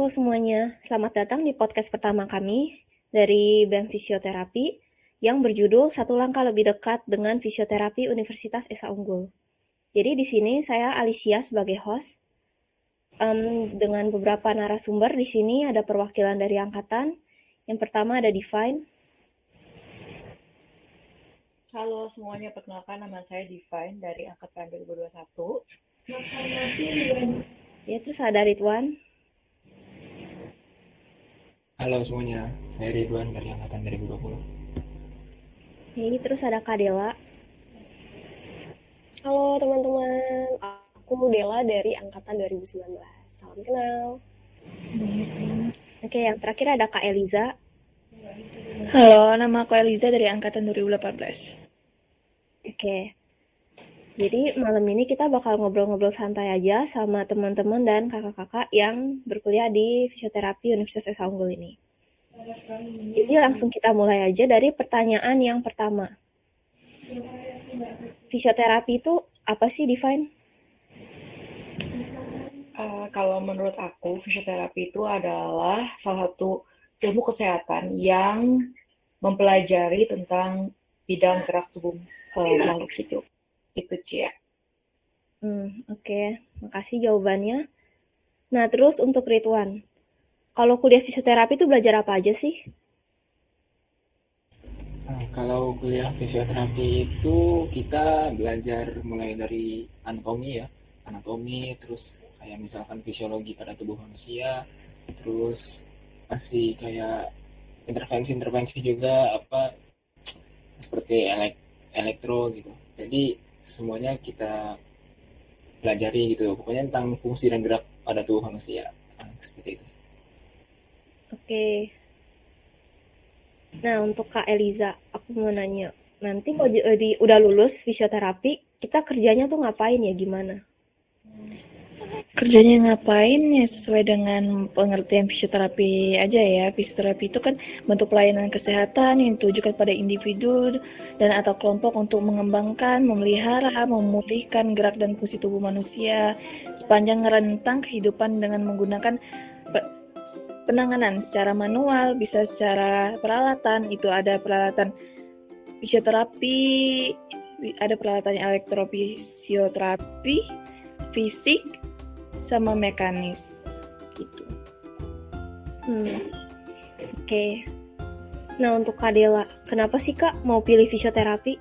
Halo semuanya, selamat datang di podcast pertama kami dari BEM Fisioterapi yang berjudul Satu Langkah Lebih Dekat dengan Fisioterapi Universitas Esa Unggul. Jadi di sini saya Alicia sebagai host dengan beberapa narasumber. Di sini ada perwakilan dari angkatan. Yang pertama ada Divine. Halo semuanya, perkenalkan nama saya Divine dari angkatan 2021. Ya, terus ada Ridwan. Halo semuanya, saya Ridwan dari Angkatan 2020. Ini terus ada Kak Dela. Halo teman-teman, aku Dela dari Angkatan 2019. Salam kenal. Oke, yang terakhir ada Kak Eliza. Halo, nama aku Eliza dari Angkatan 2018. Oke. Jadi malam ini kita bakal ngobrol-ngobrol santai aja sama teman-teman dan kakak-kakak yang berkuliah di Fisioterapi Universitas Esa Unggul ini. Jadi langsung kita mulai aja dari pertanyaan yang pertama. Fisioterapi itu apa sih, Divine? Kalau menurut aku, fisioterapi itu adalah salah satu ilmu kesehatan yang mempelajari tentang bidang gerak tubuh makhluk hidup. Itu Cia. Oke. Makasih jawabannya. Nah, terus untuk Ridwan, kalau kuliah fisioterapi itu belajar apa aja sih? Nah, kalau kuliah fisioterapi itu kita belajar mulai dari anatomi, terus kayak misalkan fisiologi pada tubuh manusia, terus masih kayak intervensi juga seperti elektro gitu. Jadi semuanya kita pelajari gitu, pokoknya tentang fungsi dan gerak pada tubuh manusia. Seperti itu. Oke. Nah, untuk Kak Eliza, aku mau nanya. Nanti kalau udah lulus fisioterapi, kita kerjanya tuh ngapain ya, gimana? Kerjanya ngapain ya sesuai dengan pengertian fisioterapi aja ya. Fisioterapi itu kan bentuk pelayanan kesehatan yang ditujukan pada individu dan atau kelompok untuk mengembangkan, memelihara, memulihkan gerak dan fungsi tubuh manusia sepanjang rentang kehidupan dengan menggunakan penanganan secara manual, bisa secara peralatan. Itu ada peralatan fisioterapi, ada peralatan elektrofisioterapi, fisik, sama mekanis gitu. Oke. Nah, untuk Kak Dela, kenapa sih Kak mau pilih fisioterapi?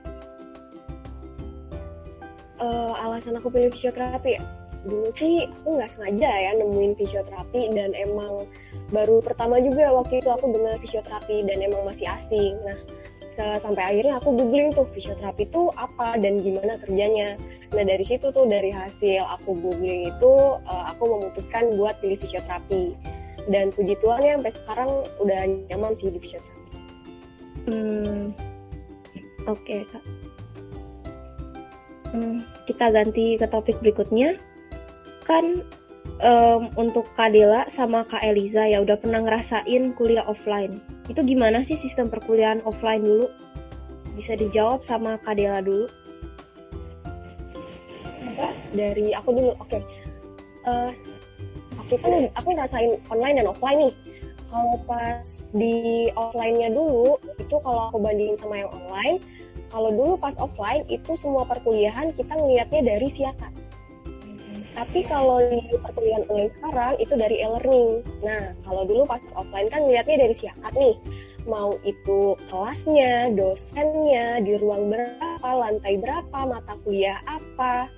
Alasan aku pilih fisioterapi ya, dulu sih aku nggak sengaja ya nemuin fisioterapi dan emang baru pertama juga waktu itu aku dengar fisioterapi dan emang masih asing. Nah, sampai akhirnya aku googling tuh fisioterapi itu apa dan gimana kerjanya. Nah dari situ tuh, dari hasil aku googling itu aku memutuskan buat pilih fisioterapi. Dan puji Tuhan ya sampai sekarang udah nyaman sih di fisioterapi. Oke Kak. Kita ganti ke topik berikutnya. Kan untuk Kak Dela sama Kak Eliza ya udah pernah ngerasain kuliah offline. Itu gimana sih sistem perkuliahan offline dulu? Bisa dijawab sama Kak Dela dulu. Dari aku dulu, oke. Aku ngerasain online dan offline nih. Kalau pas di offline-nya dulu, itu kalau aku bandingin sama yang online, kalau dulu pas offline itu semua perkuliahan kita ngelihatnya dari siakat. Tapi kalau di perkuliahan online sekarang itu dari e-learning. Nah, kalau dulu pas offline kan ngelihatnya dari siakat nih. Mau itu kelasnya, dosennya, di ruang berapa, lantai berapa, mata kuliah apa.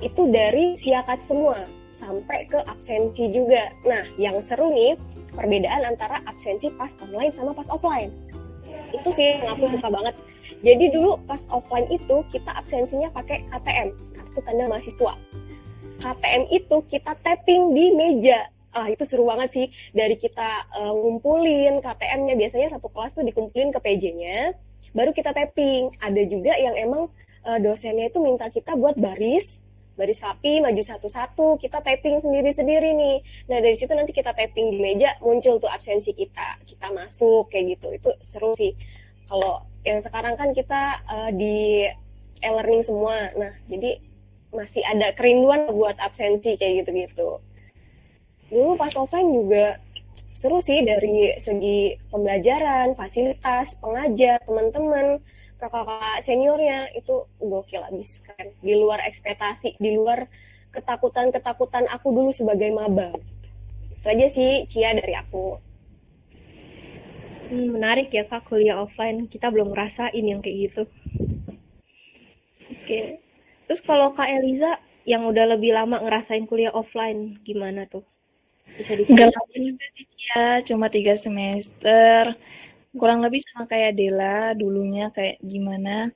Itu dari siakat semua, sampai ke absensi juga. Nah, yang seru nih, perbedaan antara absensi pas online sama pas offline. Itu sih yang aku suka banget. Jadi dulu pas offline itu kita absensinya pakai KTM, kartu tanda mahasiswa. KTM itu kita tapping di meja. Itu seru banget sih. Dari kita ngumpulin KTM-nya, biasanya satu kelas tuh dikumpulin ke PJ-nya, baru kita tapping. Ada juga yang emang dosennya itu minta kita buat baris rapi, maju satu-satu, kita tapping sendiri-sendiri nih. Nah dari situ nanti kita tapping di meja, muncul tuh absensi kita masuk kayak gitu. Itu seru sih. Kalau yang sekarang kan kita di e-learning semua. Nah jadi masih ada kerinduan buat absensi kayak gitu-gitu. Dulu pas offline juga seru sih dari segi pembelajaran, fasilitas, pengajar, teman-teman, kakak-kakak seniornya itu gokil abis kan. Di luar ekspektasi, di luar ketakutan-ketakutan aku dulu sebagai maba. Itu aja sih Cia dari aku. Menarik ya Kak, kuliah offline. Kita belum ngerasain yang kayak gitu. Oke. Terus kalau Kak Eliza yang udah lebih lama ngerasain kuliah offline, gimana tuh? Bisa Enggak lama diceritain? juga sih ya, cuma 3 semester. Kurang lebih sama kayak Dela dulunya kayak gimana.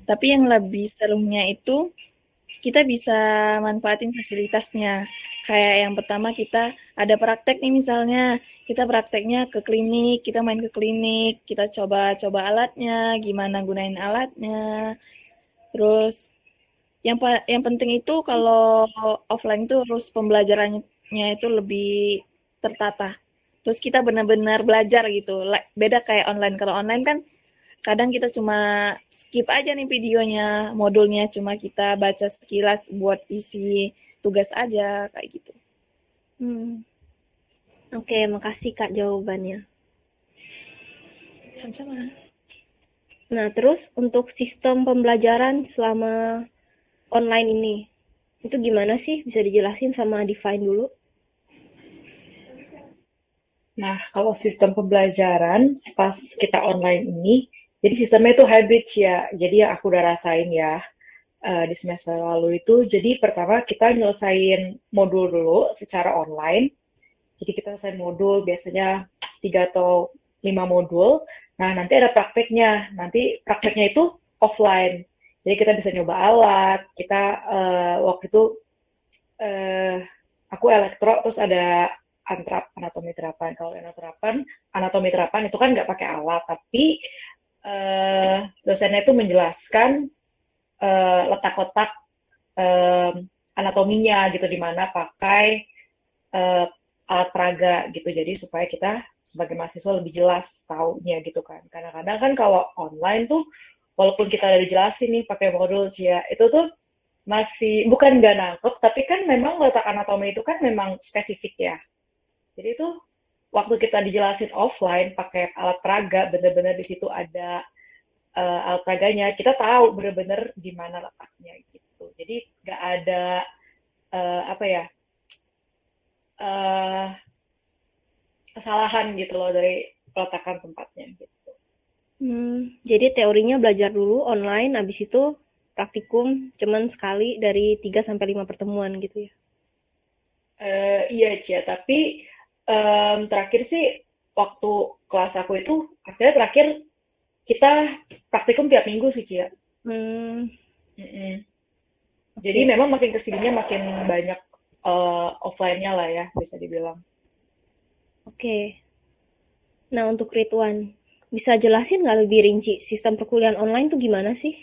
Tapi yang lebih serunya itu kita bisa manfaatin fasilitasnya. Kayak yang pertama kita ada praktek nih misalnya, kita prakteknya ke klinik, kita main ke klinik, kita coba-coba alatnya, gimana gunain alatnya. Terus yang penting itu kalau offline itu harus pembelajarannya itu lebih tertata. Terus kita benar-benar belajar gitu. Beda kayak online. Kalau online kan kadang kita cuma skip aja nih videonya, modulnya cuma kita baca sekilas buat isi tugas aja kayak gitu. Hmm. Oke, makasih Kak jawabannya. Sama-sama. Nah, terus untuk sistem pembelajaran selama online ini, itu gimana sih? Bisa dijelasin sama define dulu? Nah, kalau sistem pembelajaran pas kita online ini, jadi sistemnya itu hybrid ya. Jadi yang aku udah rasain ya di semester lalu itu, jadi pertama kita nyelesain modul dulu secara online. Jadi kita selesai modul biasanya 3 atau 5 modul. Nah, nanti ada prakteknya. Nanti prakteknya itu offline. Jadi kita bisa nyoba alat. Kita waktu itu eh, aku elektro, terus ada anatomi terapan. Kalau anatomi terapan itu kan nggak pakai alat, tapi dosennya itu menjelaskan letak-letak eh, anatominya gitu, di mana pakai eh, alat peraga gitu. Jadi supaya kita sebagai mahasiswa lebih jelas taunya gitu kan. Kadang-kadang kan kalau online tuh walaupun kita udah dijelasin nih pakai modul ya, itu tuh masih bukan nggak nangkep, tapi kan memang letak anatomi itu kan memang spesifik ya. Jadi itu waktu kita dijelasin offline pakai alat peraga, bener-bener di situ ada alat peraganya, kita tahu bener-bener di mana letaknya gitu. Jadi nggak ada apa ya uh, kesalahan gitu loh dari peletakan tempatnya gitu. Jadi teorinya belajar dulu online, habis itu praktikum cuman sekali dari 3 sampai 5 pertemuan gitu ya. Iya Cia, tapi terakhir sih waktu kelas aku itu akhirnya terakhir kita praktikum tiap minggu sih Cia. Hmm, Mm-mm. Jadi oke. memang makin kesininya makin banyak offline-nya lah ya, bisa dibilang. Oke. Nah, untuk Ridwan, bisa jelasin nggak lebih rinci sistem perkuliahan online tuh gimana sih?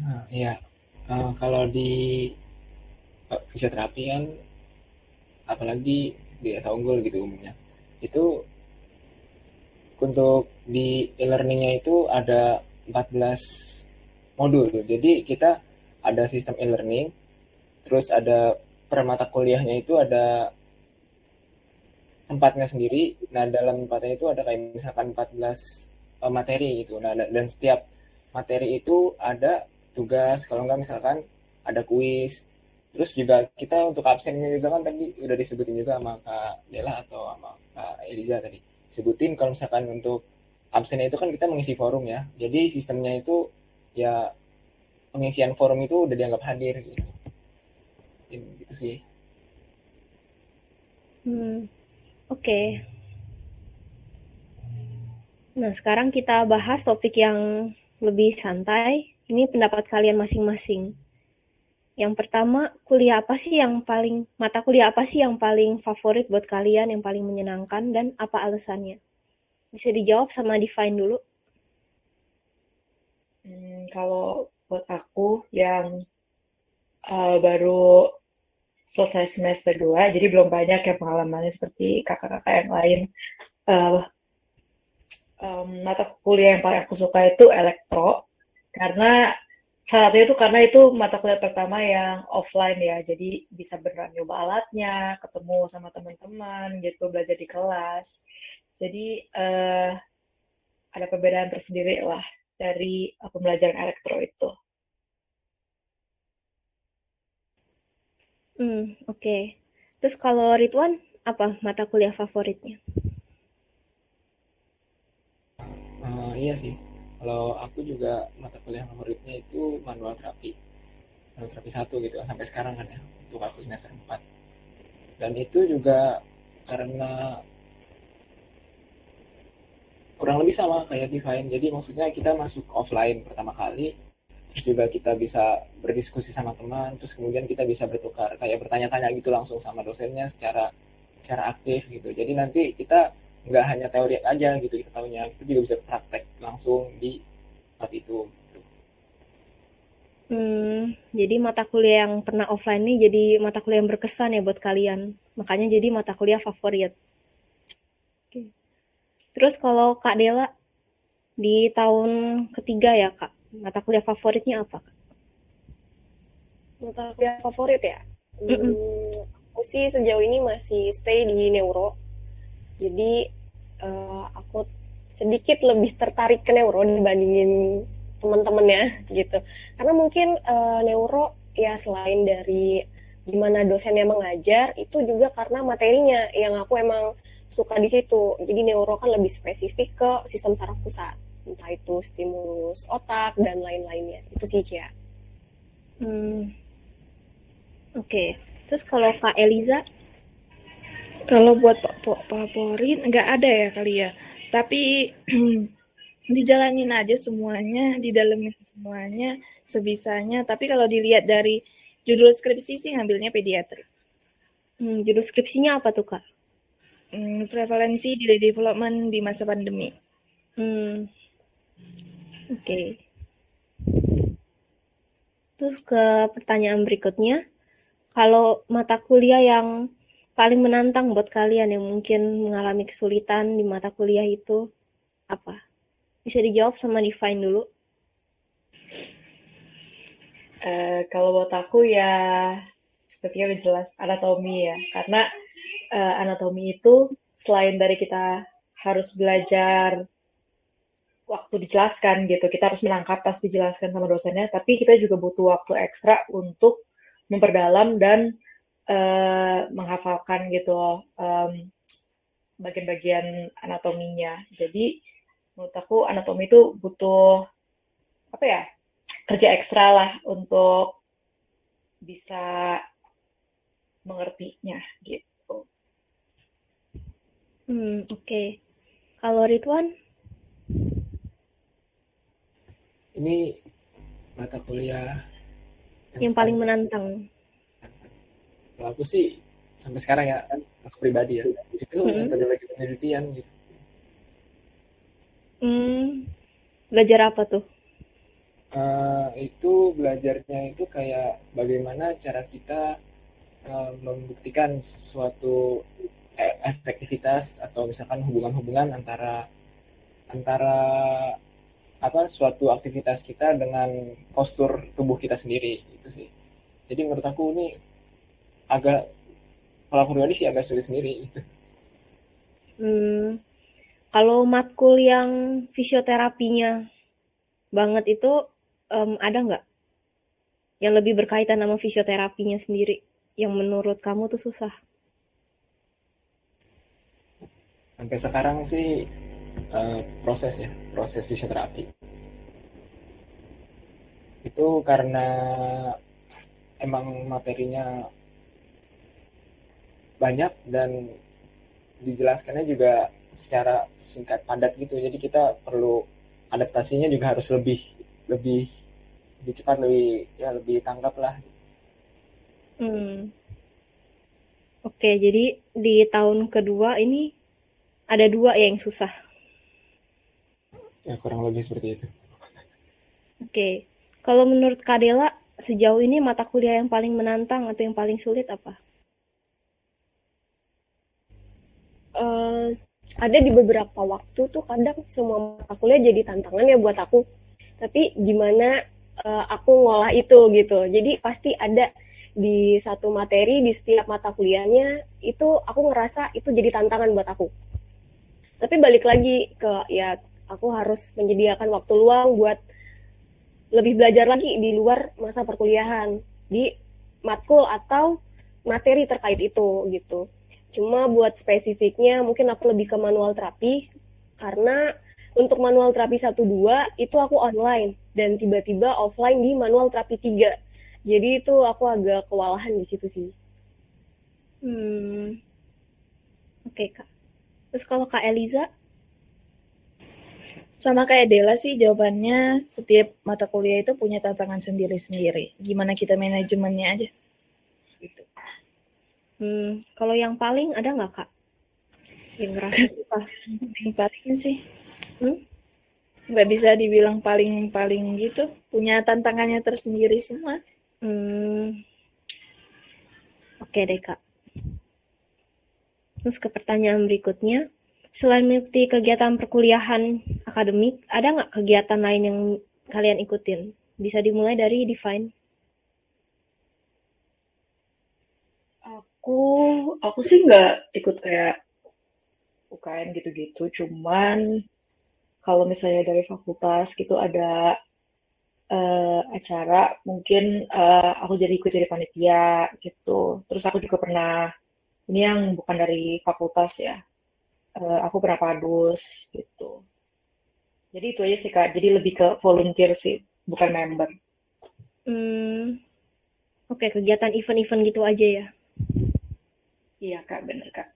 Nah, ya, kalau di fisioterapi kan, apalagi di Esa Unggul gitu umumnya, itu untuk di e-learningnya itu ada 14 modul. Jadi kita ada sistem e-learning, terus ada per mata kuliahnya itu ada tempatnya sendiri. Nah, dalam tempatnya itu ada kayak misalkan 14 materi gitu. Nah, dan setiap materi itu ada tugas, kalau enggak misalkan ada kuis. Terus juga kita untuk absennya juga kan tadi udah disebutin juga sama Kak Dela atau sama Kak Eliza tadi. Sebutin kalau misalkan untuk absennya itu kan kita mengisi forum ya. Jadi sistemnya itu ya pengisian forum itu udah dianggap hadir gitu. Gitu sih. Hmm, oke. Nah, sekarang kita bahas topik yang lebih santai. Ini pendapat kalian masing-masing. Yang pertama, mata kuliah apa sih yang paling favorit buat kalian, yang paling menyenangkan, dan apa alasannya? Bisa dijawab sama define dulu. Kalau buat aku yang baru selesai semester 2, jadi belum banyak ya pengalamannya seperti kakak-kakak yang lain. Uh, Mata kuliah yang paling aku suka itu elektro, karena Salah satunya itu karena itu mata kuliah pertama yang offline ya, jadi bisa beneran nyoba alatnya, ketemu sama teman-teman gitu, belajar di kelas. Jadi ada perbedaan tersendiri lah dari pembelajaran elektro itu. Oke. Terus kalau Ridwan, apa mata kuliah favoritnya? Iya sih. Kalau aku juga mata kuliah favoritnya itu manual terapi satu gitu sampai sekarang kan ya, untuk aku semester 4. Dan itu juga karena kurang lebih sama kayak Divine. Jadi maksudnya kita masuk offline pertama kali, terus juga kita bisa berdiskusi sama teman, terus kemudian kita bisa bertukar kayak bertanya-tanya gitu langsung sama dosennya secara aktif gitu. Jadi nanti kita nggak hanya teori aja gitu kita tahunya, kita juga bisa praktek langsung di tempat itu gitu. Jadi mata kuliah yang pernah offline nih jadi mata kuliah yang berkesan ya buat kalian. Makanya jadi mata kuliah favorit. Oke. Terus kalau Kak Dela di tahun ketiga ya Kak, mata kuliah favoritnya apa Kak? Mata kuliah favorit ya? Mm-mm. Aku sih sejauh ini masih stay di neuro. Jadi aku sedikit lebih tertarik ke neuro dibandingin teman-temannya gitu. Karena mungkin neuro ya selain dari gimana dosennya mengajar, itu juga karena materinya yang aku emang suka di situ. Jadi neuro kan lebih spesifik ke sistem saraf pusat, entah itu stimulus otak dan lain-lainnya. Itu sih Cia. Hmm, oke. Terus kalau Kak Eliza, Kalau buat favorit nggak ada ya kali ya. Tapi dijalanin aja semuanya, didalemin semuanya sebisanya. Tapi kalau dilihat dari judul skripsi sih ngambilnya pediatri. judul skripsinya apa tuh Kak? Prevalensi delay development di masa pandemi. Hmm, oke. Terus ke pertanyaan berikutnya, kalau mata kuliah yang paling menantang buat kalian yang mungkin mengalami kesulitan di mata kuliah itu apa? Bisa dijawab sama Divine dulu. Kalau buat aku ya sepertinya udah jelas anatomi ya, karena anatomi itu selain dari kita harus belajar waktu dijelaskan gitu, kita harus menangkap pas dijelaskan sama dosennya, tapi kita juga butuh waktu ekstra untuk memperdalam dan menghafalkan gitu loh, bagian-bagian anatominya. Jadi menurut aku anatomi itu butuh apa ya, kerja ekstra lah untuk bisa mengertinya gitu. Oke. Kalau Ridwan, Ini mata kuliah yang yang paling paling menantang. kalau aku sih sampai sekarang ya, aku pribadi ya, itu Mm-mm. metodologi penelitian gitu. Hmm, belajar apa tuh? Itu belajarnya itu kayak bagaimana cara kita membuktikan suatu efektivitas atau misalkan hubungan-hubungan antara antara apa suatu aktivitas kita dengan postur tubuh kita sendiri itu sih. Jadi menurut aku ini agak, kalau aku pribadi sih agak sulit sendiri gitu. Hmm, kalau matkul yang fisioterapinya banget itu ada nggak yang lebih berkaitan sama fisioterapinya sendiri yang menurut kamu tuh susah? Sampai sekarang sih proses fisioterapi itu karena emang materinya banyak dan dijelaskannya juga secara singkat padat gitu, jadi kita perlu adaptasinya juga harus lebih lebih lebih cepat, lebih tangkap lah. Hmm, oke, jadi di tahun kedua ini ada dua ya yang susah. Ya kurang lebih seperti itu. Oke, kalau menurut Kak Dela, sejauh ini mata kuliah yang paling menantang atau yang paling sulit apa? Eh, ada di beberapa waktu tuh kadang semua mata kuliah jadi tantangan ya buat aku. Tapi gimana aku ngolah itu gitu. Jadi pasti ada di satu materi di setiap mata kuliahnya itu aku ngerasa itu jadi tantangan buat aku. Tapi balik lagi ke ya aku harus menyediakan waktu luang buat lebih belajar lagi di luar masa perkuliahan di matkul atau materi terkait itu gitu. Cuma buat spesifiknya mungkin aku lebih ke manual terapi karena untuk manual terapi 1-2 itu aku online dan tiba-tiba offline di manual terapi 3. Jadi itu aku agak kewalahan di situ sih. Oke, Kak. Terus kalau Kak Eliza, Sama kayak Dela sih jawabannya, setiap mata kuliah itu punya tantangan sendiri-sendiri. Gimana kita manajemennya aja. Gitu. kalau yang paling ada nggak, Kak? Yang ngerasa susah? Yang paling sih, Hmm? nggak bisa dibilang paling-paling gitu. Punya tantangannya tersendiri semua. Oke deh, Kak. Terus ke pertanyaan berikutnya, selain mengikuti kegiatan perkuliahan akademik, ada nggak kegiatan lain yang kalian ikutin? Bisa dimulai dari Define. Aku sih nggak ikut kayak UKM gitu-gitu, cuman kalau misalnya dari fakultas gitu ada acara, mungkin aku ikut jadi panitia gitu. Terus aku juga pernah, ini yang bukan dari fakultas ya, aku pernah padus gitu. Jadi itu aja sih Kak, jadi lebih ke volunteer sih, bukan member. Oke, kegiatan event-event gitu aja ya. Iya Kak, bener Kak.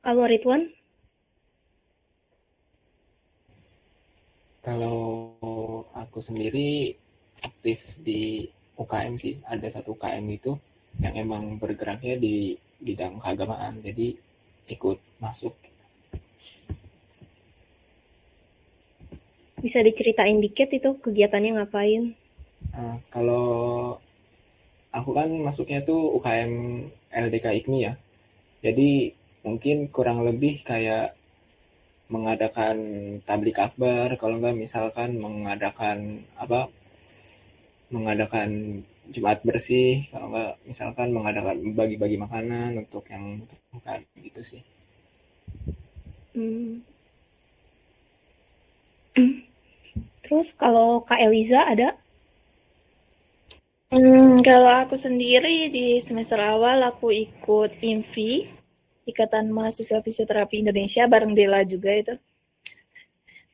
Kalau Ridwan, Kalau aku sendiri aktif di UKM sih, ada satu UKM itu yang emang bergeraknya di bidang keagamaan, jadi ikut masuk. bisa diceritain dikit itu kegiatannya ngapain? Kalau aku kan masuknya tuh UKM LDK IKMI ya, jadi mungkin kurang lebih kayak mengadakan tablik akbar, kalau enggak misalkan mengadakan Jumat bersih, kalau enggak misalkan mengadakan bagi-bagi makanan untuk yang bukan gitu sih. Hmm. Terus kalau Kak Eliza ada? Kalau aku sendiri di semester awal aku ikut IMFI, Ikatan Mahasiswa Fisioterapi Indonesia, bareng Dela juga itu.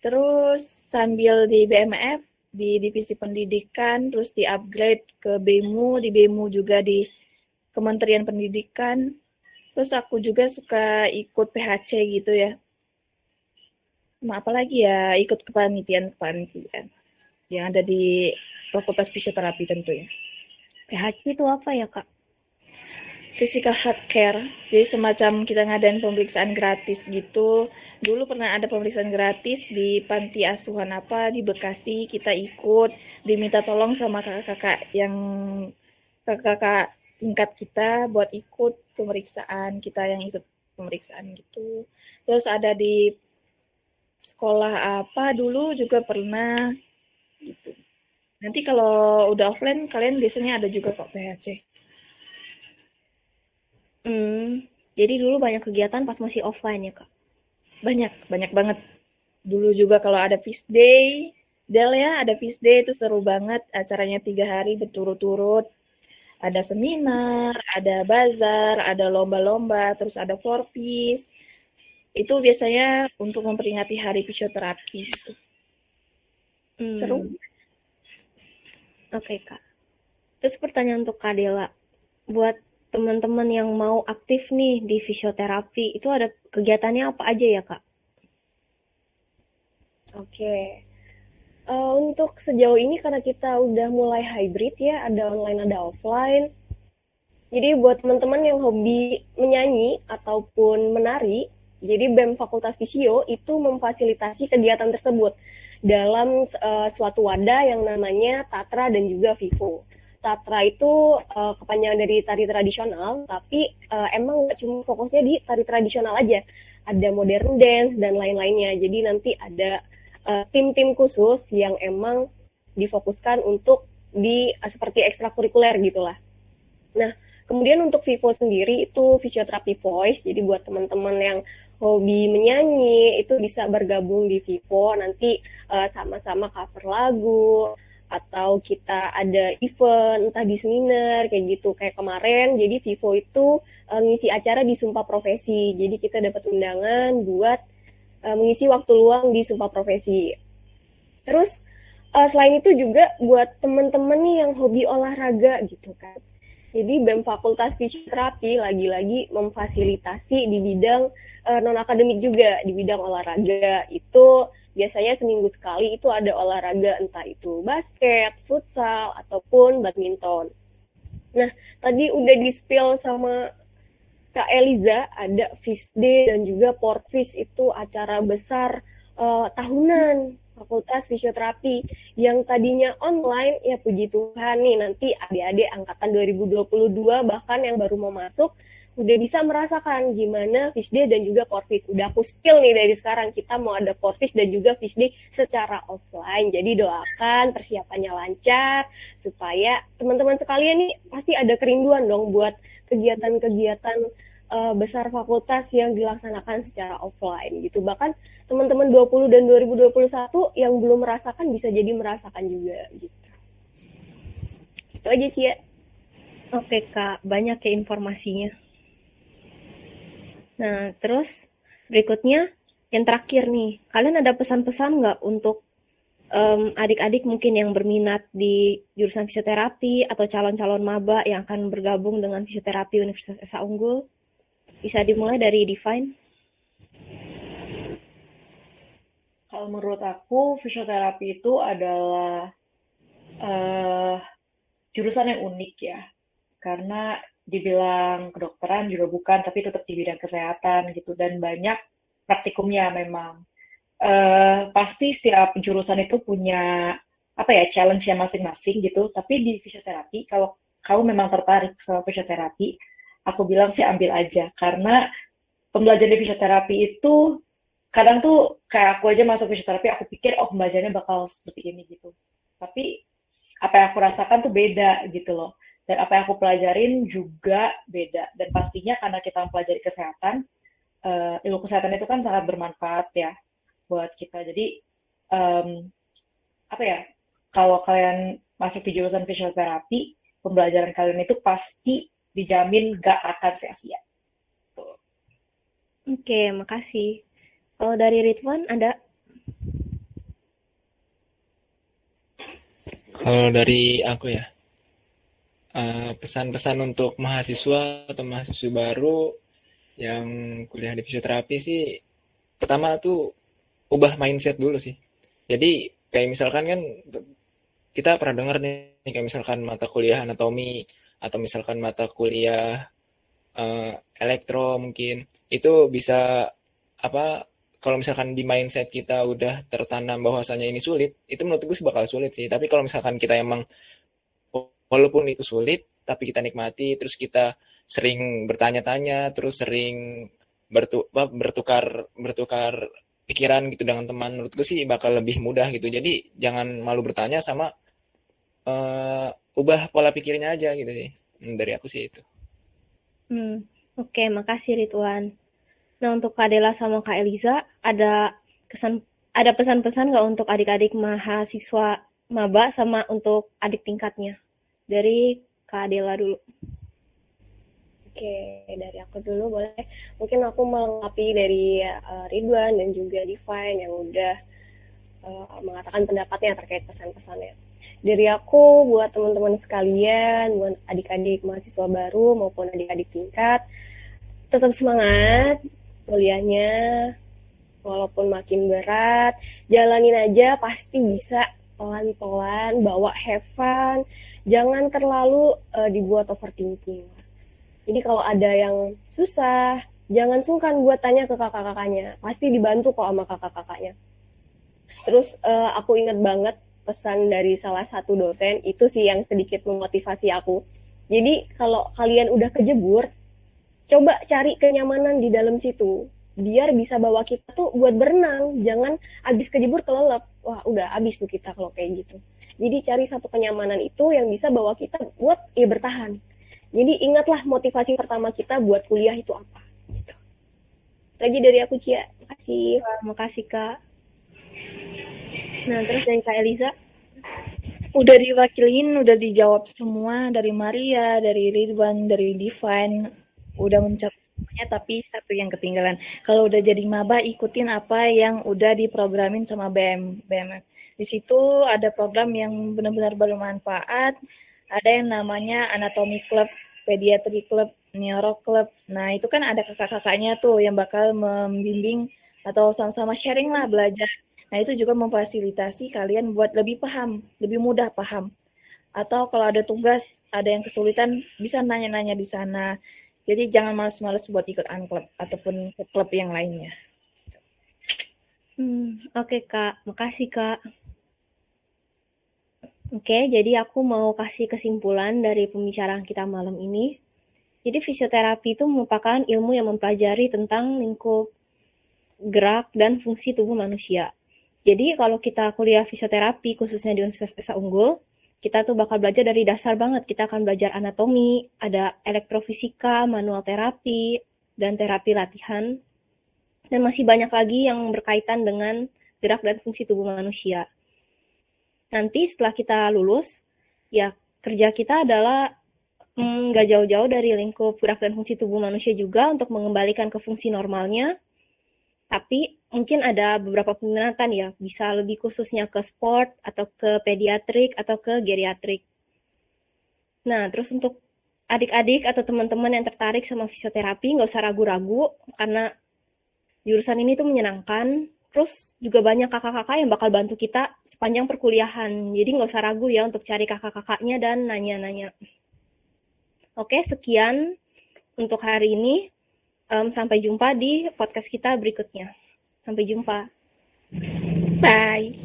Terus sambil di BMF, di Divisi Pendidikan, terus di-upgrade ke BEMU, di BEMU juga di Kementerian Pendidikan. Terus aku juga suka ikut PHC gitu ya. Apalagi ya, ikut kepanitiaan yang ada di Fakultas Fisioterapi tentunya. PHC itu apa ya, Kak? Physical Health Care, jadi semacam kita ngadain pemeriksaan gratis gitu. Dulu pernah ada pemeriksaan gratis di panti asuhan apa di Bekasi, kita ikut, diminta tolong sama kakak-kakak tingkat kita buat ikut pemeriksaan, kita yang ikut pemeriksaan gitu. Terus ada di sekolah apa dulu juga pernah gitu. Nanti kalau udah offline kalian biasanya ada juga kok PHC. Jadi dulu banyak kegiatan pas masih offline ya, Kak? Banyak banget. Dulu juga kalau ada Peace Day, ya ada Peace Day itu seru banget. Acaranya 3 hari berturut-turut. Ada seminar, ada bazar, ada lomba-lomba, terus ada for peace. Itu biasanya untuk memperingati Hari Fisioterapi gitu. Seru. Oke, Kak. Terus pertanyaan untuk Kak Dela. Buat teman-teman yang mau aktif nih di fisioterapi, itu ada kegiatannya apa aja ya, Kak? Oke. Untuk sejauh ini karena kita udah mulai hybrid ya, ada online ada offline. Jadi buat teman-teman yang hobi menyanyi ataupun menari, jadi BEM Fakultas Fisio itu memfasilitasi kegiatan tersebut dalam suatu wadah yang namanya Tatra dan juga Vivo. Tatra itu kepanjangan dari tari tradisional, tapi emang nggak cuma fokusnya di tari tradisional aja. Ada modern dance dan lain-lainnya. Jadi nanti ada tim-tim khusus yang emang difokuskan untuk seperti ekstrakurikuler gitulah. Nah, kemudian untuk Vivo sendiri itu fisioterapi voice. Jadi buat teman-teman yang hobi menyanyi itu bisa bergabung di Vivo. Nanti sama-sama cover lagu atau kita ada event entah di seminar kayak gitu kayak kemarin. Jadi Vivo itu ngisi acara di Sumpah Profesi. Jadi kita dapat undangan buat mengisi waktu luang di Sumpah Profesi. Terus selain itu juga buat teman-teman nih yang hobi olahraga gitu kan. Jadi BEM Fakultas Fisioterapi lagi-lagi memfasilitasi di bidang non-akademik juga, di bidang olahraga. Itu biasanya seminggu sekali itu ada olahraga, entah itu basket, futsal, ataupun badminton. Nah, tadi udah di-spill sama Kak Eliza, ada FISD dan juga Porfis, itu acara besar tahunan Fakultas Fisioterapi yang tadinya online, ya puji Tuhan nih nanti adik-adik angkatan 2022 bahkan yang baru mau masuk udah bisa merasakan gimana FISD dan juga Porfis. Udah aku spill nih dari sekarang, kita mau ada Porfis dan juga FISD secara offline. Jadi doakan persiapannya lancar supaya teman-teman sekalian nih pasti ada kerinduan dong buat kegiatan-kegiatan besar fakultas yang dilaksanakan secara offline gitu. Bahkan teman-teman 20 dan 2021 yang belum merasakan bisa jadi merasakan juga gitu. Itu aja Cia. Oke Kak, banyak ya informasinya. Nah, terus berikutnya yang terakhir nih, kalian ada pesan-pesan nggak untuk adik-adik mungkin yang berminat di jurusan fisioterapi atau calon-calon maba yang akan bergabung dengan fisioterapi Universitas Esa Unggul? Bisa dimulai dari Divine. Kalau menurut aku, fisioterapi itu adalah jurusan yang unik ya. Karena dibilang kedokteran juga bukan, tapi tetap di bidang kesehatan gitu. Dan banyak praktikumnya memang. Pasti setiap jurusan itu punya challenge-nya masing-masing gitu. Tapi di fisioterapi, kalau kamu memang tertarik sama fisioterapi, aku bilang sih ambil aja. Karena pembelajaran di fisioterapi itu kadang tuh kayak aku aja masuk fisioterapi, aku pikir pembelajarannya bakal seperti ini gitu. Tapi apa yang aku rasakan tuh beda gitu loh. Dan apa yang aku pelajarin juga beda. Dan pastinya karena kita mempelajari kesehatan, ilmu kesehatan itu kan sangat bermanfaat ya buat kita. Jadi kalau kalian masuk di jurusan fisioterapi, pembelajaran kalian itu pasti dijamin gak akan sia-sia. Tuh. Oke, makasih. Kalau dari Ridwan ada? Kalau dari aku ya, pesan-pesan untuk mahasiswa atau mahasiswa baru yang kuliah di fisioterapi sih, pertama tuh ubah mindset dulu sih. Jadi kayak misalkan kan kita pernah dengar nih, kayak misalkan mata kuliah anatomi atau misalkan mata kuliah elektro mungkin itu bisa kalau misalkan di mindset kita udah tertanam bahwasanya ini sulit, itu menurut gue sih bakal sulit sih. Tapi kalau misalkan kita emang walaupun itu sulit tapi kita nikmati, terus kita sering bertanya-tanya, terus sering bertukar pikiran gitu dengan teman, menurut gue sih bakal lebih mudah gitu. Jadi jangan malu bertanya sama ubah pola pikirnya aja gitu sih. Dari aku sih itu. Oke, makasih Ridwan. Nah, untuk Kak Dela sama Kak Eliza, ada pesan-pesan nggak untuk adik-adik mahasiswa maba sama untuk adik tingkatnya? Dari Kak Dela dulu. Oke, dari aku dulu boleh. Mungkin aku melengkapi dari Ridwan dan juga Divine yang udah mengatakan pendapatnya terkait pesan-pesannya. Dari aku buat teman-teman sekalian, buat adik-adik mahasiswa baru maupun adik-adik tingkat, tetap semangat kuliahnya, walaupun makin berat, jalanin aja, pasti bisa pelan-pelan, bawa have fun, jangan terlalu dibuat overthinking. Jadi kalau ada yang susah, jangan sungkan buat tanya ke kakak-kakaknya, pasti dibantu kok sama kakak-kakaknya. Terus aku ingat banget pesan dari salah satu dosen, itu sih yang sedikit memotivasi aku. Jadi kalau kalian udah kejebur, coba cari kenyamanan di dalam situ. biar bisa bawa kita tuh buat berenang. Jangan abis kejebur kelelep. Wah, udah abis tuh kita kalau kayak gitu. Jadi cari satu kenyamanan itu yang bisa bawa kita buat ya bertahan. Jadi ingatlah motivasi pertama kita buat kuliah itu apa. Gitu. Lagi dari aku, Cia. Makasih. Makasih Kak. Nah, terus dari Kak Eliza. Udah diwakilin, udah dijawab semua dari Maria, dari Ridwan, dari Divine. Udah mencapai semuanya, tapi satu yang ketinggalan. Kalau udah jadi maba, ikutin apa yang udah diprogramin sama BMF. Di situ ada program yang benar-benar bermanfaat. Ada yang namanya Anatomy Club, Pediatri Club, Neuro Club. Nah, itu kan ada kakak-kakaknya tuh yang bakal membimbing atau sama-sama sharing lah belajar. Nah, itu juga memfasilitasi kalian buat lebih paham, lebih mudah paham. Atau kalau ada tugas, ada yang kesulitan, bisa nanya-nanya di sana. Jadi jangan males-males buat ikut unklub ataupun klub yang lainnya. Oke Kak, makasih Kak. Oke, jadi aku mau kasih kesimpulan dari pembicaraan kita malam ini. Jadi fisioterapi itu merupakan ilmu yang mempelajari tentang lingkup gerak dan fungsi tubuh manusia. Jadi kalau kita kuliah fisioterapi khususnya di Universitas Esa Unggul, kita tuh bakal belajar dari dasar banget. Kita akan belajar anatomi, ada elektrofisika, manual terapi, dan terapi latihan. Dan masih banyak lagi yang berkaitan dengan gerak dan fungsi tubuh manusia. Nanti setelah kita lulus, ya kerja kita adalah nggak jauh-jauh dari lingkup gerak dan fungsi tubuh manusia juga untuk mengembalikan ke fungsi normalnya. Tapi mungkin ada beberapa peminatan ya, bisa lebih khususnya ke sport, atau ke pediatrik, atau ke geriatrik. Nah, terus untuk adik-adik atau teman-teman yang tertarik sama fisioterapi, nggak usah ragu-ragu, karena jurusan ini tuh menyenangkan. Terus juga banyak kakak-kakak yang bakal bantu kita sepanjang perkuliahan. Jadi nggak usah ragu ya untuk cari kakak-kakaknya dan nanya-nanya. Oke, sekian untuk hari ini. Sampai jumpa di podcast kita berikutnya. Sampai jumpa. Bye!